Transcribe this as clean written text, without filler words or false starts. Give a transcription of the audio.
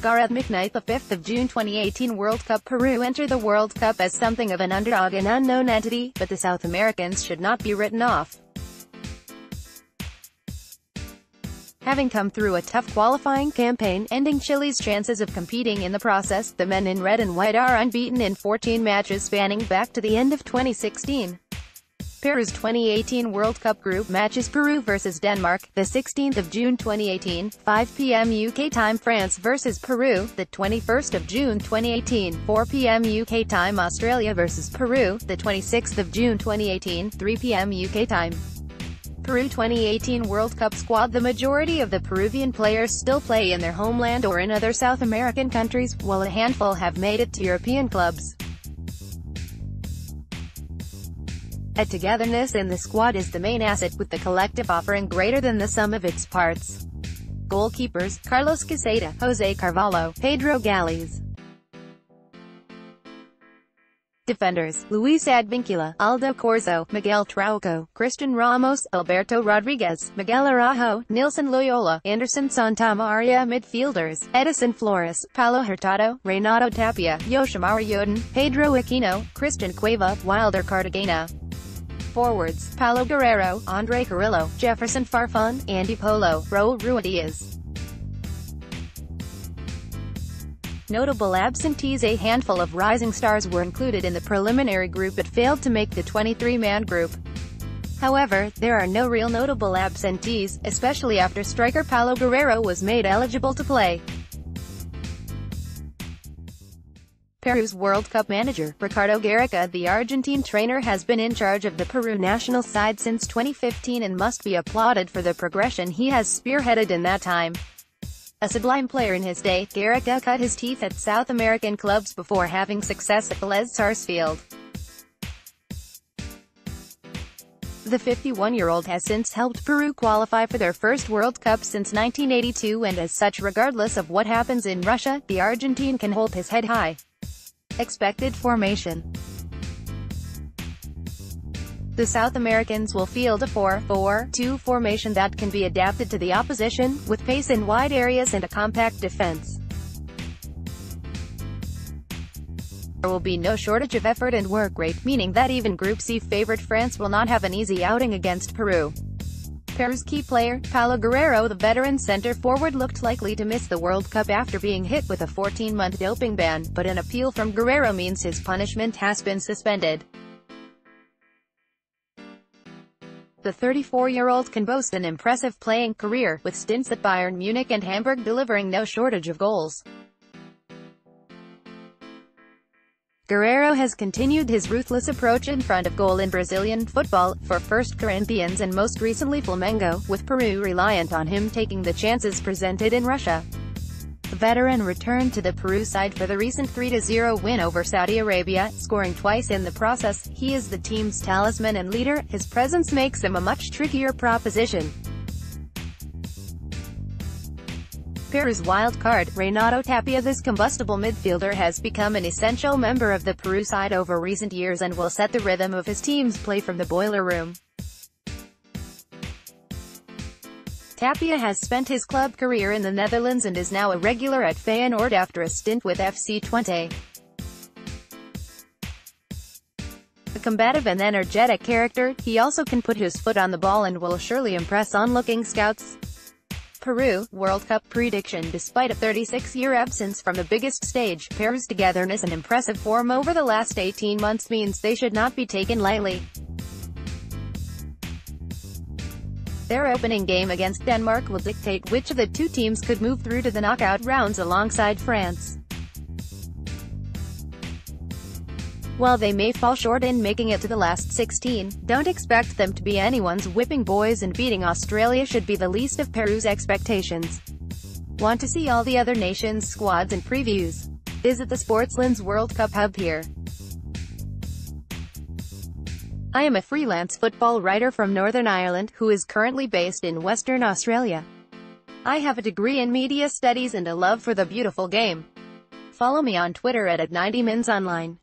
Gareth McKnight. The 5th of June 2018 World Cup Peru enter the World Cup as something of an underdog and unknown entity, but the South Americans should not be written off. Having come through a tough qualifying campaign, ending Chile's chances of competing in the process, the men in red and white are unbeaten in 14 matches spanning back to the end of 2016. Peru's 2018 World Cup group matches: Peru vs Denmark, the 16th of June 2018, 5 p.m. UK time; France vs Peru, the 21st of June 2018, 4 p.m. UK time; Australia vs Peru, the 26th of June 2018, 3 p.m. UK time. Peru 2018 World Cup squad. The majority of the Peruvian players still play in their homeland or in other South American countries, while a handful have made it to European clubs. A togetherness in the squad is the main asset, with the collective offering greater than the sum of its parts. Goalkeepers: Carlos Quezada, Jose Carvalho, Pedro Gales. Defenders: Luis Advincula, Aldo Corzo, Miguel Trauco, Christian Ramos, Alberto Rodriguez, Miguel Araujo, Nilson Loyola, Anderson Santamaria. Midfielders: Edison Flores, Paulo Hurtado, Renato Tapia, Yoshimar Yodin, Pedro Aquino, Christian Cueva, Wilder Cartagena. Forwards: Paulo Guerrero, Andre Carrillo, Jefferson Farfan, Andy Polo, Raul Ruidiaz. Notable absentees: a handful of rising stars were included in the preliminary group but failed to make the 23-man group. However, there are no real notable absentees, especially after striker Paulo Guerrero was made eligible to play. Peru's World Cup manager, Ricardo Gareca, the Argentine trainer, has been in charge of the Peru national side since 2015 and must be applauded for the progression he has spearheaded in that time. A sublime player in his day, Gareca cut his teeth at South American clubs before having success at Les Sarsfield. The 51-year-old has since helped Peru qualify for their first World Cup since 1982, and as such, regardless of what happens in Russia, the Argentine can hold his head high. Expected formation: the South Americans will field a 4-4-2 formation that can be adapted to the opposition, with pace in wide areas and a compact defense. There will be no shortage of effort and work rate, meaning that even Group C favorite France will not have an easy outing against Peru. Peru's key player, Paulo Guerrero, the veteran center-forward, looked likely to miss the World Cup after being hit with a 14-month doping ban, but an appeal from Guerrero means his punishment has been suspended. The 34-year-old can boast an impressive playing career, with stints at Bayern Munich and Hamburg delivering no shortage of goals. Guerrero has continued his ruthless approach in front of goal in Brazilian football, for first Corinthians and most recently Flamengo, with Peru reliant on him taking the chances presented in Russia. The veteran returned to the Peru side for the recent 3-0 win over Saudi Arabia, scoring twice in the process. He is the team's talisman and leader. His presence makes him a much trickier proposition. Peru's wild card, Renato Tapia. This combustible midfielder has become an essential member of the Peru side over recent years and will set the rhythm of his team's play from the boiler room. Tapia has spent his club career in the Netherlands and is now a regular at Feyenoord after a stint with FC Twente. A combative and energetic character, he also can put his foot on the ball and will surely impress onlooking scouts. Peru World Cup prediction: despite a 36-year absence from the biggest stage, Peru's togetherness and impressive form over the last 18 months means they should not be taken lightly. Their opening game against Denmark will dictate which of the two teams could move through to the knockout rounds alongside France. While they may fall short in making it to the last 16, don't expect them to be anyone's whipping boys, and beating Australia should be the least of Peru's expectations. Want to see all the other nations' squads and previews? Visit the Sportsland's World Cup hub here. I am a freelance football writer from Northern Ireland, who is currently based in Western Australia. I have a degree in media studies and a love for the beautiful game. Follow me on Twitter at @90minsonline.